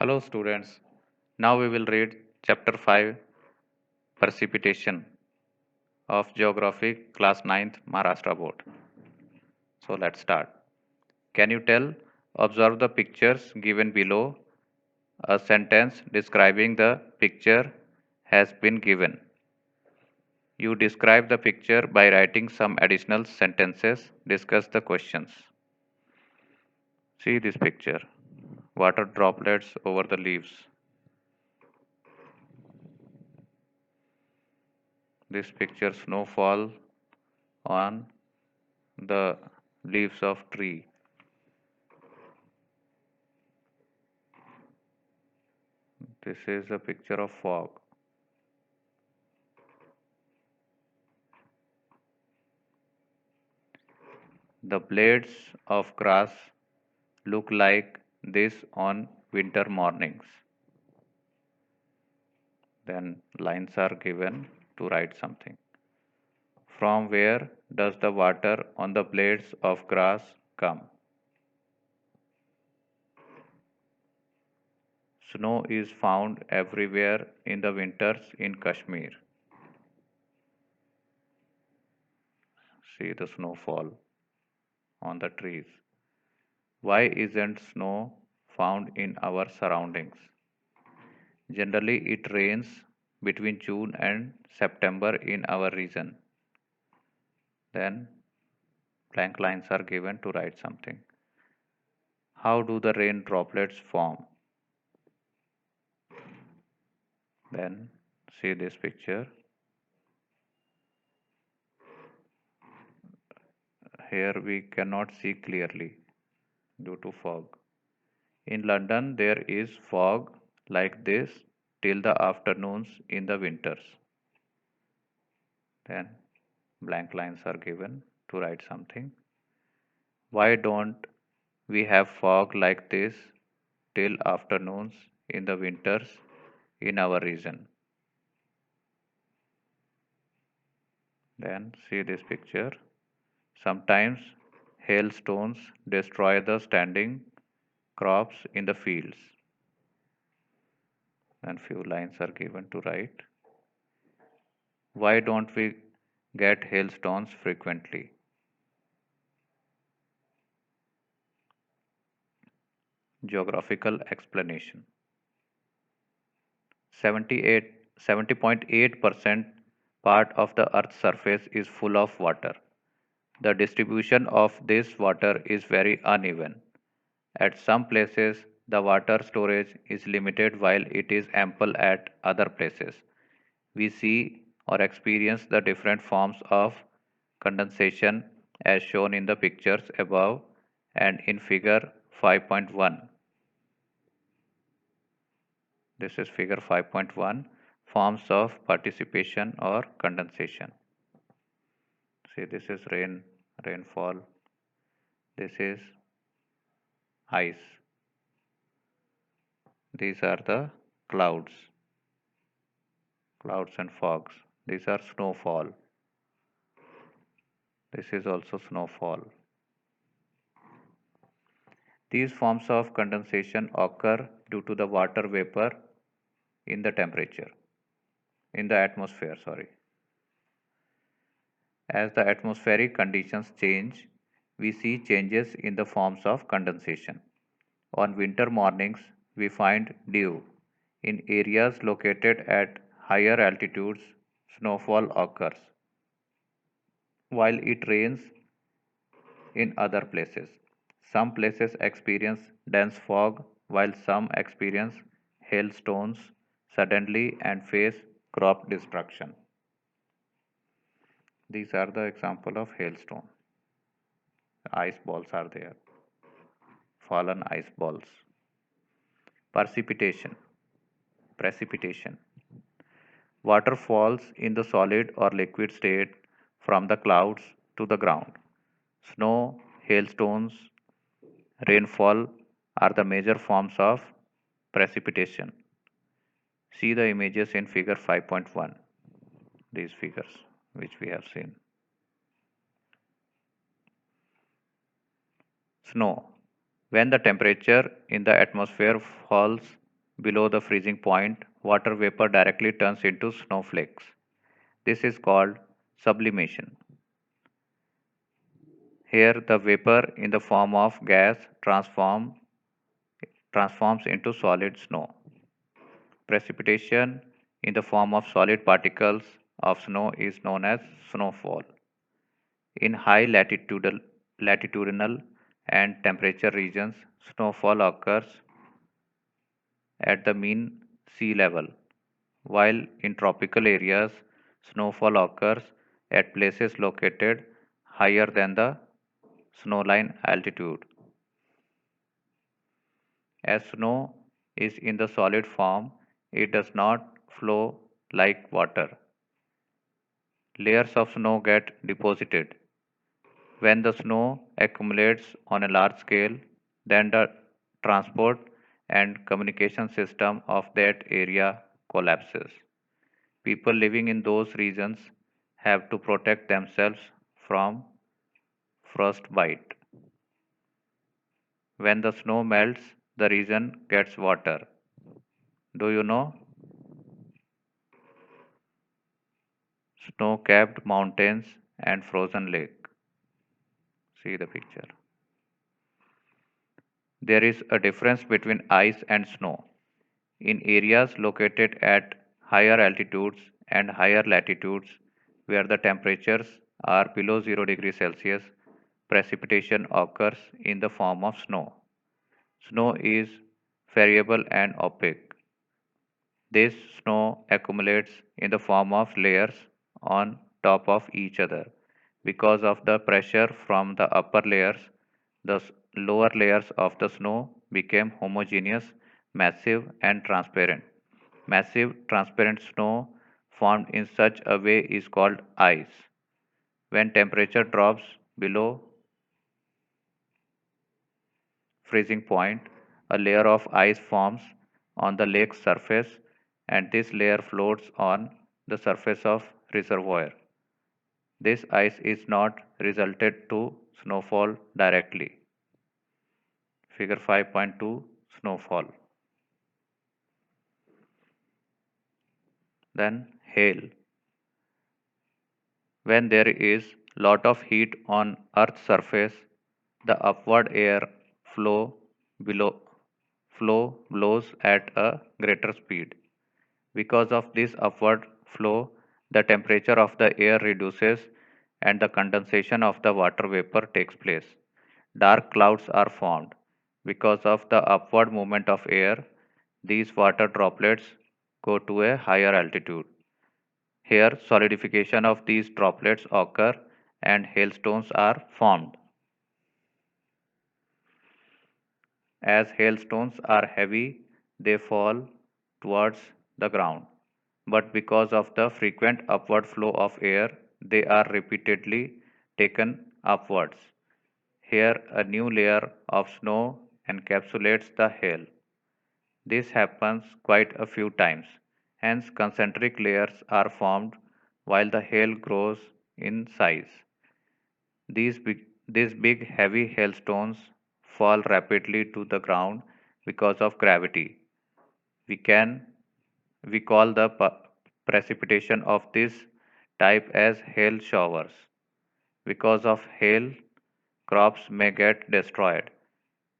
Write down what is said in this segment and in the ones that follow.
Hello students. Now we will read chapter 5 Precipitation of Geography class 9th Maharashtra board. So let's start. Can you tell? Observe the pictures given below. A sentence describing the picture has been given. You describe the picture by writing some additional sentences. Discuss the questions. See this picture. Water droplets over the leaves. This picture snowfall on the leaves of tree. This is a picture of fog. The blades of grass look like this on winter mornings. Then lines are given to write something. From where does the water on the blades of grass come? Snow is found everywhere in the winters in Kashmir. See the snowfall on the trees. Why isn't snow found in our surroundings? Generally, it rains between June and September in our region. Then blank lines are given to write something. How do the rain droplets form? Then see this picture. Here we cannot see clearly due to fog. In London, there is fog like this till the afternoons in the winters. Then blank lines are given to write something. Why don't we have fog like this till afternoons in the winters in our region? Then see this picture. Sometimes hailstones destroy the standing crops in the fields. And few lines are given to write. Why don't we get hailstones frequently? Geographical explanation. 70.8% part of the earth's surface is full of water. The distribution of this water is very uneven. At some places, the water storage is limited while it is ample at other places. We see or experience the different forms of condensation as shown in the pictures above and in figure 5.1. This is figure 5.1, forms of precipitation or condensation. See, this is rainfall. This is ice. These are the clouds, clouds and fogs. These are snowfall. This is also snowfall. These forms of condensation occur due to the water vapor in the temperature, in the atmosphere, sorry. As the atmospheric conditions change, we see changes in the forms of condensation. On winter mornings, we find dew. In areas located at higher altitudes, snowfall occurs, while it rains in other places. Some places experience dense fog, while some experience hailstones suddenly and face crop destruction. These are the example of hailstone. Ice balls are there, fallen ice balls. Precipitation. Water falls in the solid or liquid state from the clouds to the ground. Snow, hailstones, rainfall are the major forms of precipitation. See the images in figure 5.1, these figures which we have seen. Snow. When the temperature in the atmosphere falls below the freezing point, water vapor directly turns into snowflakes. This is called sublimation. Here, the vapor in the form of gas transforms into solid snow. Precipitation in the form of solid particles of snow is known as snowfall. In high latitudinal and temperature regions, snowfall occurs at the mean sea level, while in tropical areas, snowfall occurs at places located higher than the snowline altitude. As snow is in the solid form, it does not flow like water. Layers of snow get deposited. When the snow accumulates on a large scale, then the transport and communication system of that area collapses. People living in those regions have to protect themselves from frostbite. When the snow melts, the region gets water. Do you know? Snow capped mountains and frozen lake. See the picture. There is a difference between ice and snow. In areas located at higher altitudes and higher latitudes, where the temperatures are below 0 degrees Celsius, precipitation occurs in the form of snow. Snow is variable and opaque. This snow accumulates in the form of layers on top of each other. Because of the pressure from the upper layers, the lower layers of the snow became homogeneous, massive, and transparent. Massive, transparent snow formed in such a way is called ice. When temperature drops below freezing point, a layer of ice forms on the lake's surface, and this layer floats on the surface of reservoir. This ice is not resulted to snowfall directly. Figure 5.2 snowfall. Then hail. When there is lot of heat on earth's surface, the upward air flow below flow blows at a greater speed. Because of this upward flow, the temperature of the air reduces and the condensation of the water vapor takes place. Dark clouds are formed. Because of the upward movement of air, these water droplets go to a higher altitude. Here, solidification of these droplets occur and hailstones are formed. As hailstones are heavy, they fall towards the ground. But because of the frequent upward flow of air, they are repeatedly taken upwards. Here, a new layer of snow encapsulates the hail. This happens quite a few times. Hence, concentric layers are formed while the hail grows in size. These big heavy hailstones fall rapidly to the ground because of gravity. We can we call the precipitation of this type as hail showers. Because of hail, crops may get destroyed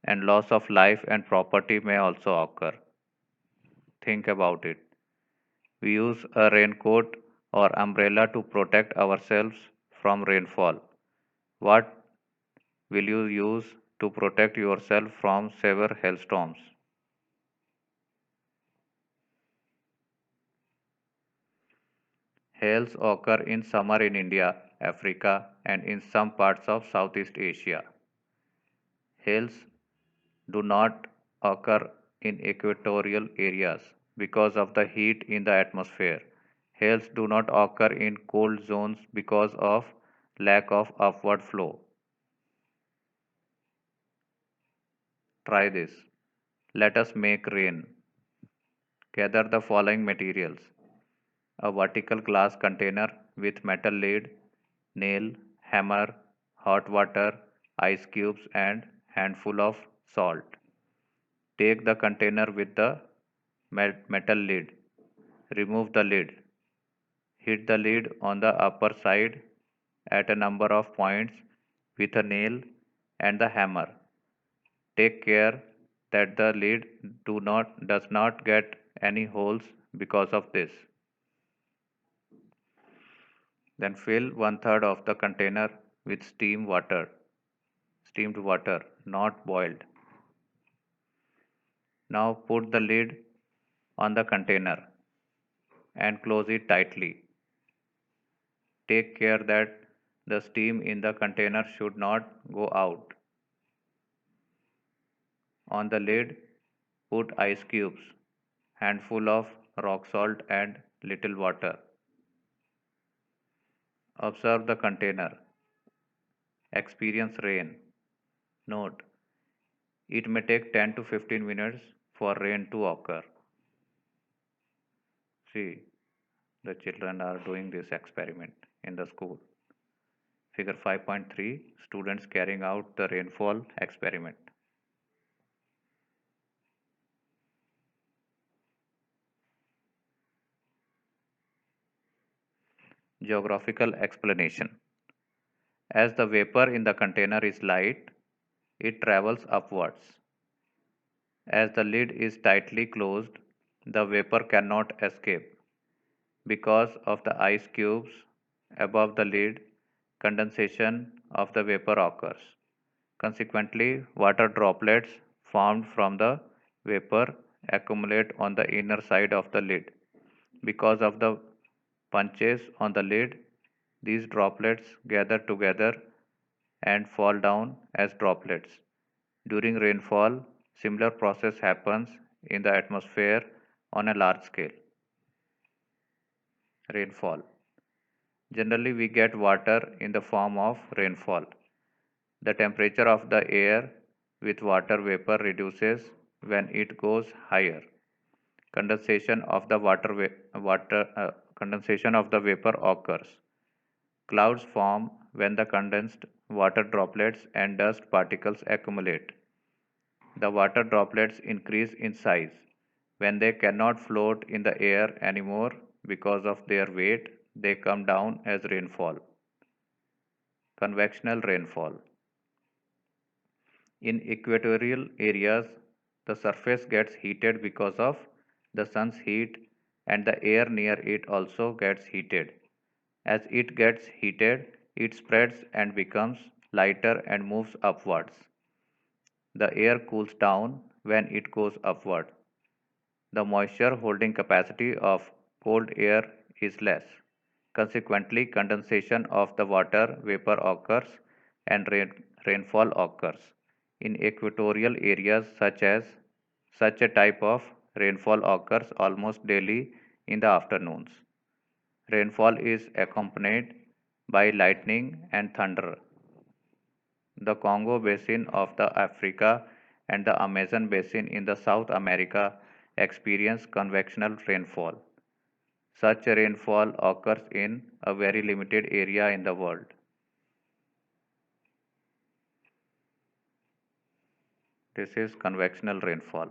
and loss of life and property may also occur. Think about it. We use a raincoat or umbrella to protect ourselves from rainfall. What will you use to protect yourself from severe hailstorms? Hails occur in summer in India, Africa, and in some parts of Southeast Asia. Hails do not occur in equatorial areas because of the heat in the atmosphere. Hails do not occur in cold zones because of lack of upward flow. Try this. Let us make rain. Gather the following materials: a vertical glass container with metal lid, nail, hammer, hot water, ice cubes, and handful of salt. Take the container with the metal lid. Remove the lid. Hit the lid on the upper side at a number of points with a nail and the hammer. Take care that the lid does not get any holes because of this. Then fill 1/3 of the container with steamed water, not boiled. Now put the lid on the container and close it tightly. Take care that the steam in the container should not go out. On the lid, put ice cubes, handful of rock salt and little water. Observe the container. Experience rain. Note, it may take 10 to 15 minutes for rain to occur. See, the children are doing this experiment in the school. Figure 5.3, students carrying out the rainfall experiment. Geographical explanation. As the vapor in the container is light, it travels upwards. As the lid is tightly closed, the vapor cannot escape. Because of the ice cubes above the lid, condensation of the vapor occurs. Consequently, water droplets formed from the vapor accumulate on the inner side of the lid. Because of the punches on the lid, these droplets gather together and fall down as droplets. During rainfall, similar process happens in the atmosphere on a large scale. Rainfall. Generally, we get water in the form of rainfall. The temperature of the air with water vapor reduces when it goes higher. Condensation of the condensation of the vapor occurs. Clouds form when the condensed water droplets and dust particles accumulate. The water droplets increase in size. When they cannot float in the air anymore because of their weight, they come down as rainfall. Convectional rainfall. In equatorial areas, the surface gets heated because of the sun's heat, and the air near it also gets heated. As it gets heated, it spreads and becomes lighter and moves upwards. The air cools down when it goes upward. The moisture holding capacity of cold air is less. Consequently, condensation of the water vapor occurs and rainfall occurs. In equatorial areas such a type of rainfall occurs almost daily in the afternoons. Rainfall is accompanied by lightning and thunder. The Congo basin of the Africa and the Amazon basin in the South America experience convectional rainfall. Such rainfall occurs in a very limited area in the world. This is convectional rainfall.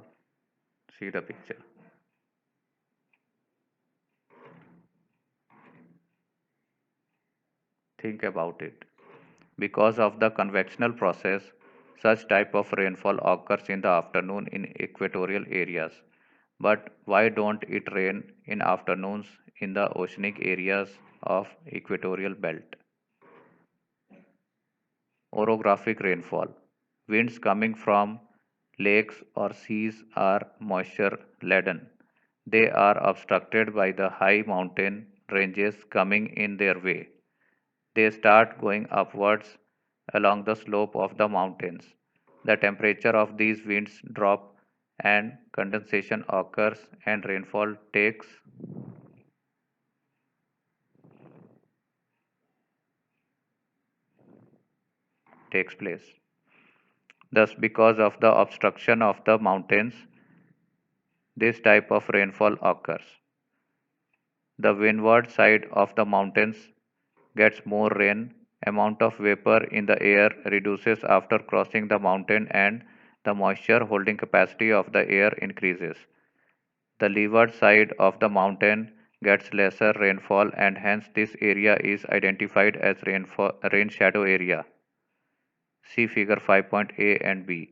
See the picture. Think about it. Because of the convectional process, such type of rainfall occurs in the afternoon in equatorial areas. But why don't it rain in afternoons in the oceanic areas of equatorial belt? Orographic rainfall. Winds coming from lakes or seas are moisture laden. They are obstructed by the high mountain ranges coming in their way. They start going upwards along the slope of the mountains. The temperature of these winds drop and condensation occurs and rainfall takes place. Thus, because of the obstruction of the mountains, this type of rainfall occurs. The windward side of the mountains gets more rain. Amount of vapor in the air reduces after crossing the mountain and the moisture holding capacity of the air increases. The leeward side of the mountain gets lesser rainfall and hence this area is identified as rain shadow area. See figure 5.A and B.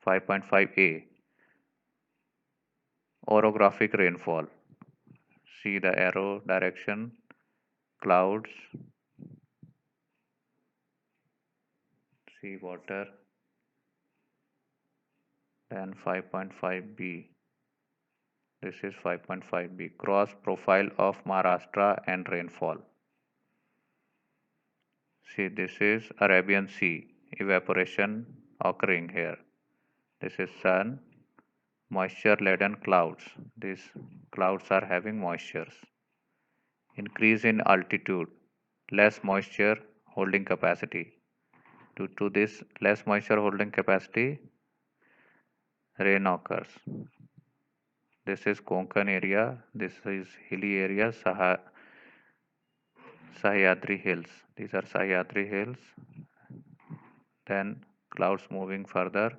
5.5A. Orographic rainfall. See the arrow direction, clouds, see water, then 5.5B. This is 5.5B. Cross profile of Maharashtra and rainfall. See, this is Arabian Sea, evaporation occurring here. This is sun, moisture laden clouds. These clouds are having moistures. Increase in altitude, less moisture holding capacity. Due to this less moisture holding capacity, rain occurs. This is Konkan area. This is hilly area, Sahyadri Hills. These are Sahyadri Hills. Then clouds moving further.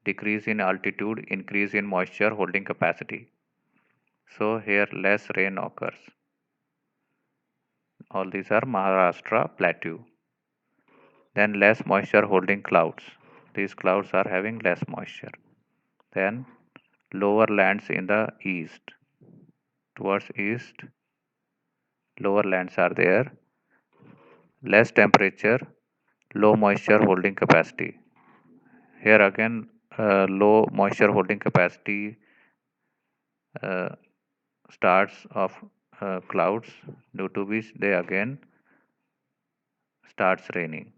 Decrease in altitude, increase in moisture holding capacity. So here less rain occurs. All these are Maharashtra plateau. Then less moisture holding clouds. These clouds are having less moisture. Then lower lands in the east. Towards east, lower lands are there. Less temperature, low moisture holding capacity. Here again, low moisture holding capacity uh, starts of clouds, due to which they again starts raining.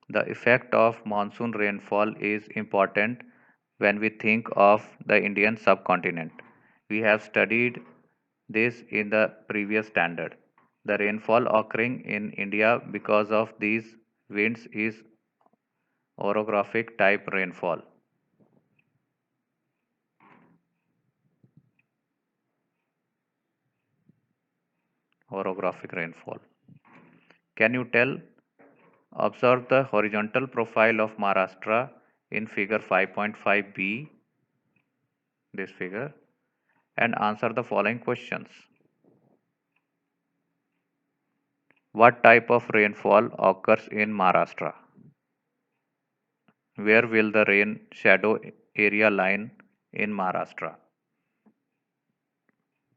The effect of monsoon rainfall is important when we think of the Indian subcontinent. We have studied this in the previous standard. The rainfall occurring in India because of these winds is orographic type rainfall. Orographic rainfall. Can you tell? Observe the horizontal profile of Maharashtra in figure 5.5b, this figure, and answer the following questions. What type of rainfall occurs in Maharashtra? Where will the rain shadow area line in Maharashtra?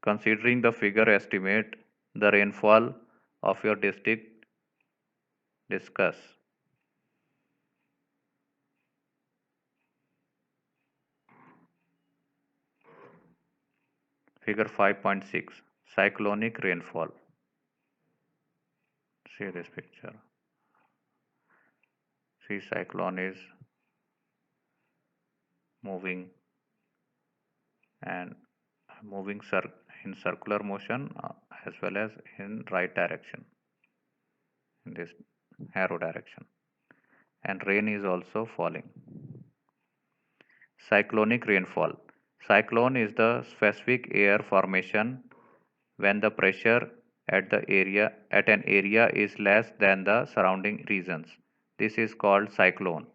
Considering the figure, estimate the rainfall of your district. Discuss. Figure 5.6. Cyclonic rainfall. See this picture. See, cyclone is moving and moving in circular motion as well as in right direction, in this arrow direction, and rain is also falling. Cyclonic rainfall. Cyclone is the specific air formation when the pressure at an area is less than the surrounding regions. This is called cyclone.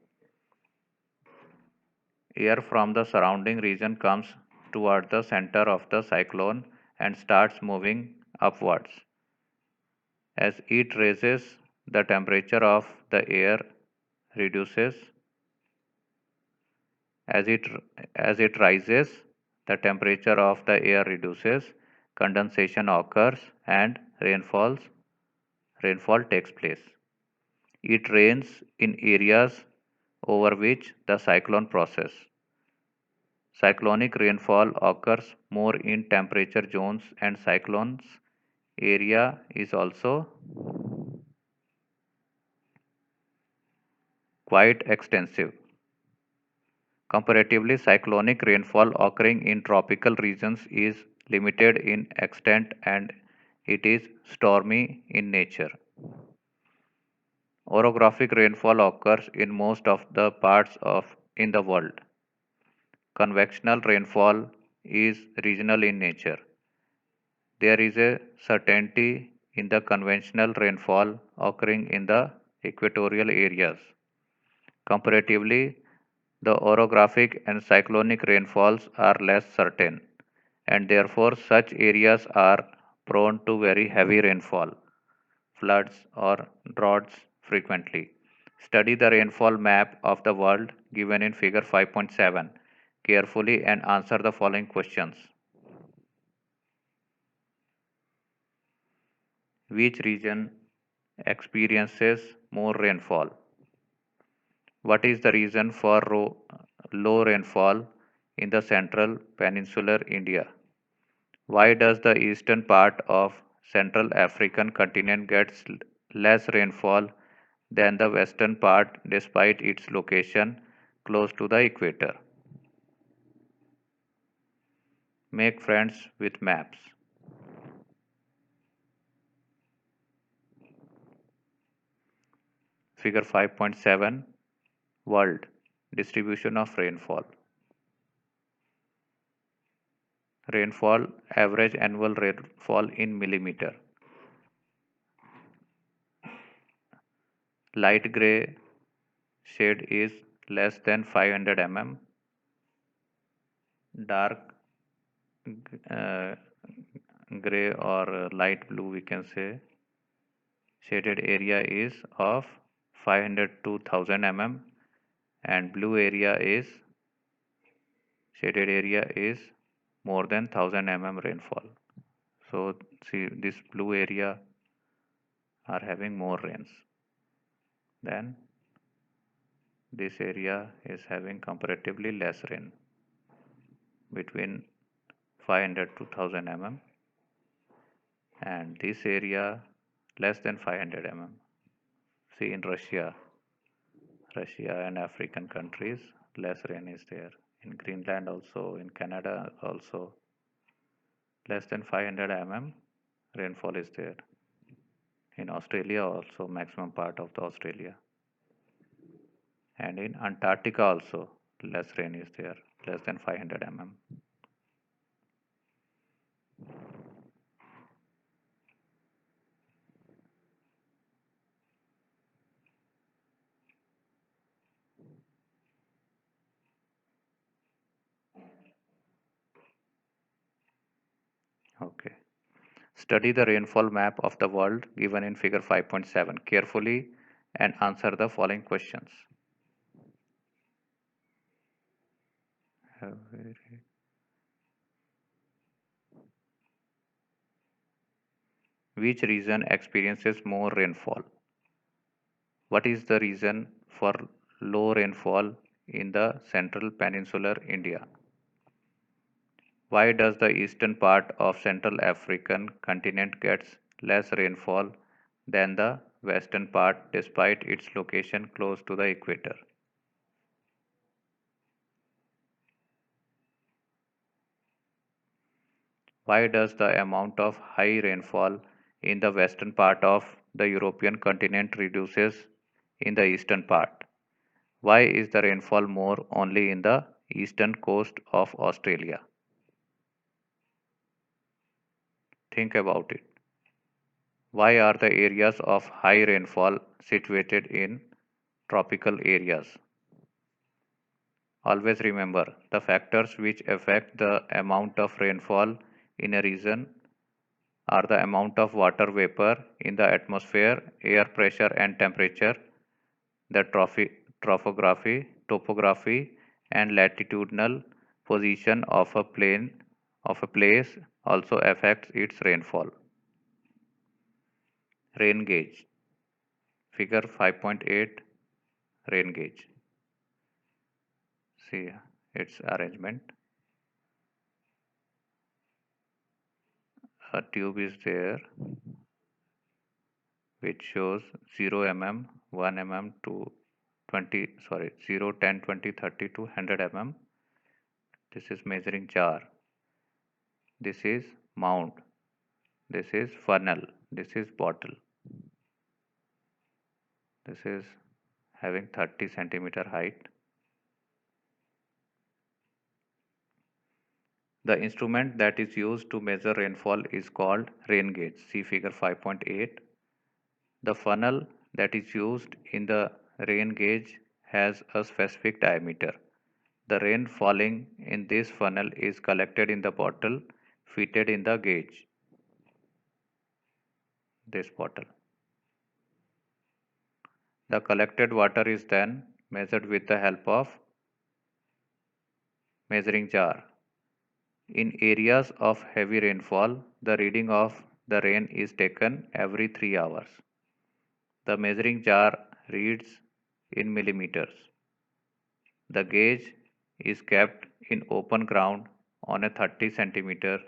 Air from the surrounding region comes toward the center of the cyclone and starts moving upwards. As it raises, the temperature of the air reduces. As it, as it rises, the temperature of the air reduces, condensation occurs, and rainfall takes place. It rains in areas over which the cyclone process. Cyclonic rainfall occurs more in temperature zones and cyclones area is also quite extensive. Comparatively, cyclonic rainfall occurring in tropical regions is limited in extent and it is stormy in nature. Orographic rainfall occurs in most of the parts of in the world. Convectional rainfall is regional in nature. There is a certainty in the conventional rainfall occurring in the equatorial areas. Comparatively, the orographic and cyclonic rainfalls are less certain, and therefore such areas are prone to very heavy rainfall, floods, or droughts frequently. Study the rainfall map of the world given in Figure 5.7 carefully and answer the following questions. Which region experiences more rainfall? What is the reason for low rainfall in the central peninsular India? Why does the eastern part of Central African continent gets less rainfall than the western part despite its location close to the equator? Make friends with maps. Figure 5.7 World Distribution of Rainfall. Rainfall, average annual rainfall in millimeter. Light gray shade is less than 500 mm. Dark uh, gray or light blue, we can say, shaded area is of 500 to 1000 mm, and blue area is shaded area is more than 1000 mm rainfall. So see, this blue area are having more rains than this area is having comparatively less rain, between 500 to 1000 mm, and this area less than 500 mm. See, in Russia and African countries, less rain is there. In Greenland also, in Canada also, less than 500 mm rainfall is there. In Australia also, maximum part of the Australia. And in Antarctica also, less rain is there, less than 500 mm. Okay. Study the rainfall map of the world given in figure 5.7 carefully and answer the following questions. Which region experiences more rainfall? What is the reason for low rainfall in the central peninsular India? Why does the eastern part of Central African continent gets less rainfall than the western part despite its location close to the equator? Why does the amount of high rainfall in the western part of the European continent reduces in the eastern part? Why is the rainfall more only in the eastern coast of Australia? Think about it. Why are the areas of high rainfall situated in tropical areas? Always remember the factors which affect the amount of rainfall in a region are the amount of water vapor in the atmosphere, air pressure and temperature, the topography, and latitudinal position of a place also affects its rainfall. Rain gauge. Figure 5.8 rain gauge. See its arrangement. A tube is there which shows 0 mm, 1 mm to 0, 10, 20, 30 to 100 mm. This is measuring jar. This is mount. This is funnel. This is bottle. This is having 30 centimeter height. The instrument that is used to measure rainfall is called rain gauge. See figure 5.8. The funnel that is used in the rain gauge has a specific diameter. The rain falling in this funnel is collected in the bottle fitted in the gauge. This bottle. The collected water is then measured with the help of measuring jar. In areas of heavy rainfall, the reading of the rain is taken every 3 hours. The measuring jar reads in millimeters. The gauge is kept in open ground on a 30 centimeter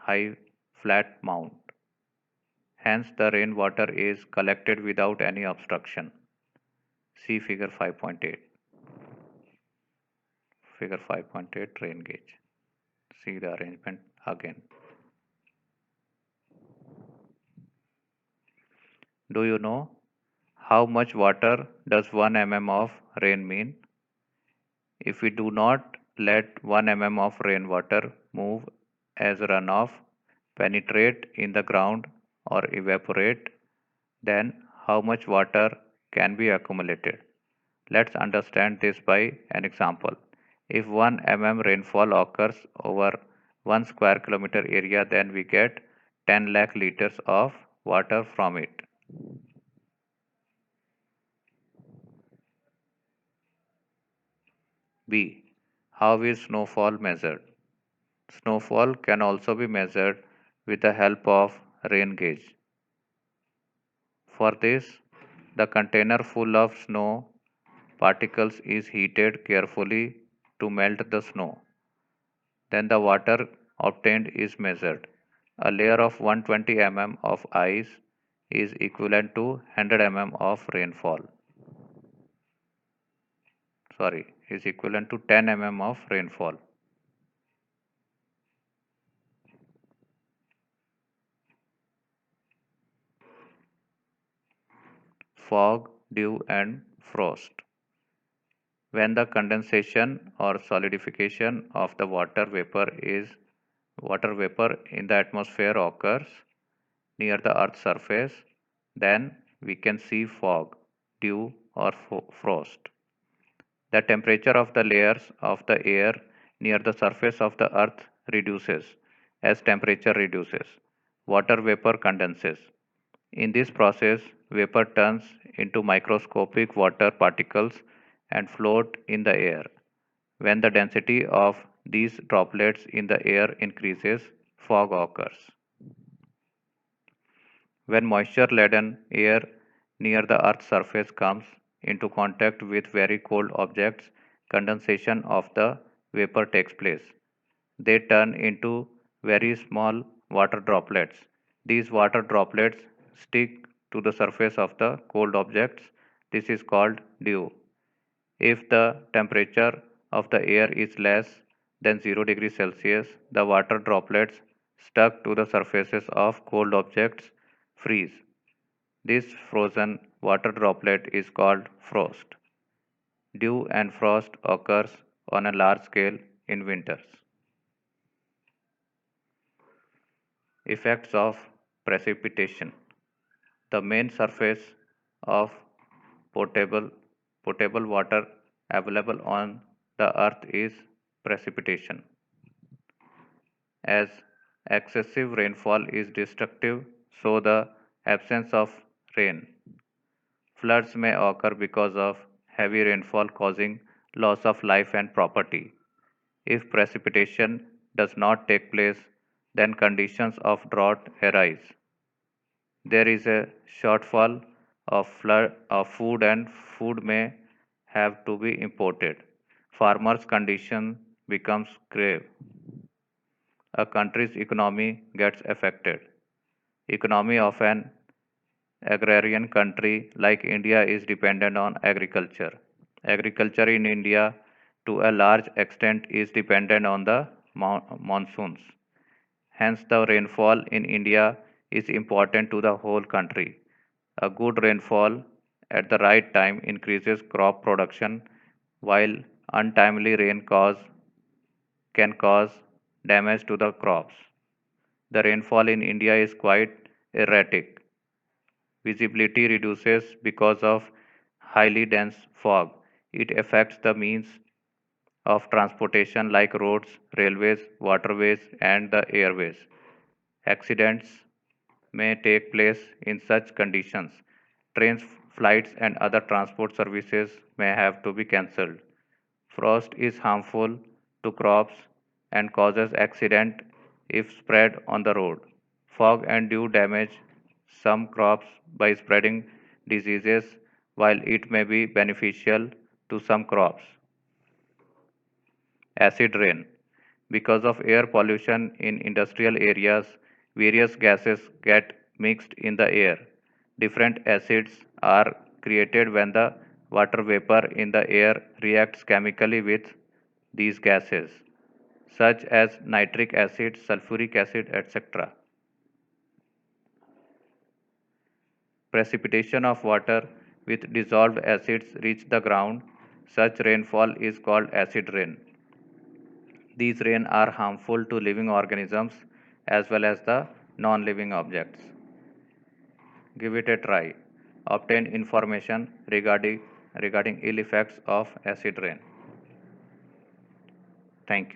high flat mount. Hence, the rainwater is collected without any obstruction. See figure 5.8. Figure 5.8 rain gauge. See the arrangement again. Do you know how much water does 1 mm of rain mean? If we do not let 1 mm of rainwater move as runoff, penetrate in the ground or evaporate, then how much water can be accumulated? Let's understand this by an example. If 1 mm rainfall occurs over 1 square kilometer area, then we get 10 lakh liters of water from it. B. How is snowfall measured? Snowfall can also be measured with the help of rain gauge. For this, the container full of snow particles is heated carefully to melt the snow. Then the water obtained is measured. A layer of 120 mm of ice is equivalent to 100 mm of rainfall. Is equivalent to 10 mm of rainfall. Fog, dew, and frost. When the condensation or solidification of the water vapor in the atmosphere occurs near the Earth's surface, then we can see fog, dew, or frost. The temperature of the layers of the air near the surface of the Earth reduces. As temperature reduces, water vapor condenses. In this process, vapor turns into microscopic water particles and float in the air. When the density of these droplets in the air increases, fog occurs. When moisture-laden air near the Earth's surface comes into contact with very cold objects, condensation of the vapor takes place. They turn into very small water droplets. These water droplets stick to the surface of the cold objects. This is called dew. If the temperature of the air is less than 0 degrees Celsius, the water droplets stuck to the surfaces of cold objects freeze. This frozen water droplet is called frost. Dew and frost occurs on a large scale in winters. Effects of precipitation. The main surface of potable potable water available on the earth is precipitation. As excessive rainfall is destructive, so the absence of rain. Floods may occur because of heavy rainfall causing loss of life and property. If precipitation does not take place, then conditions of drought arise. There is a shortfall of food and food may have to be imported. Farmers' condition becomes grave. A country's economy gets affected. Economy of an agrarian country like India is dependent on agriculture. Agriculture in India to a large extent is dependent on the monsoons. Hence, the rainfall in India is important to the whole country. A good rainfall at the right time increases crop production, while Untimely rain can cause damage to the crops. The rainfall in India is quite erratic. Visibility reduces because of highly dense fog. It affects the means of transportation like roads, railways, waterways, and the airways. Accidents may take place in such conditions. Trains, flights, and other transport services may have to be cancelled. Frost is harmful to crops and causes accident if spread on the road. Fog and dew damage some crops by spreading diseases while it may be beneficial to some crops. Acid rain. Because of air pollution in industrial areas, various gases get mixed in the air. Different acids are created when the water vapor in the air reacts chemically with these gases, such as nitric acid, sulfuric acid, etc. Precipitation of water with dissolved acids reach the ground. Such rainfall is called acid rain. These rain are harmful to living organisms as well as the non-living objects. Give it a try. Obtain information regarding ill effects of acid rain. Thank you.